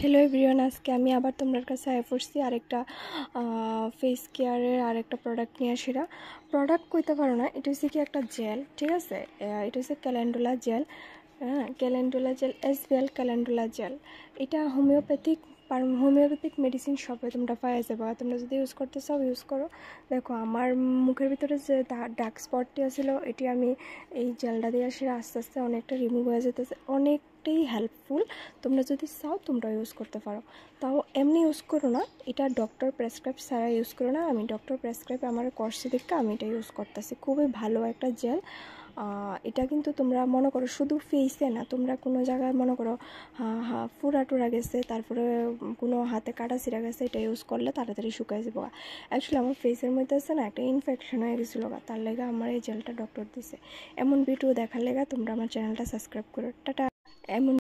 Hello everyone, আজকে আমি আবার তোমাদের কাছে আয় পড়ছি আরেকটা ফেস কেয়ারের আরেকটা প্রোডাক্ট নিয়ে আসিরা। প্রোডাক্ট কইতে পারো না, এটা হচ্ছে কি একটা জেল, ঠিক আছে। এটা হচ্ছে ক্যালেন্ডুলা জেল। হ্যাঁ, calendula gel, SBL calendula gel. এটা হোমিওপ্যাথিক মেডিসিন শপে তোমরা পাওয়া যাবে। তোমরা যদি ইউজ করতে চাও ইউজ করো। দেখো আমার মুখের ভিতরে যে ডার্ক স্পটটি আছিল, এটি আমি এই জেলটা দিয়ে আসলে আস্তে আস্তে অনেকটা রিমুভ হয়ে যেতেছে, অনেকটাই হেল্পফুল। তোমরা যদি চাও তোমরা ইউজ করতে পারো, তাও এমনি ইউজ করো না, এটা ডক্টর প্রেসক্রাইব ছাড়া ইউজ করো না। আমি ডক্টর প্রেসক্রাইব আমার কোর্সে দেখে আমি এটা ইউজ করতেছি, খুবই ভালো একটা জেল। এটা কিন্তু তোমরা মনে করো শুধু ফেসে না, তোমরা কোনো জায়গায় মনে করো ফুরা টুরা গেছে, তারপরে কোনো হাতে কাটা ছিঁড়া গেছে, এটা ইউজ করলে তাড়াতাড়ি শুকাই যাবো। অ্যাকচুয়ালি আমার ফেসের মধ্যে আছে না একটা ইনফেকশন হয়ে গেছিলো, তার লেগে আমার এই জেলটা ডক্টর দিছে। এমন ভিডিও দেখার লেগে তোমরা আমার চ্যানেলটা সাবস্ক্রাইব করো। টাটা। এমন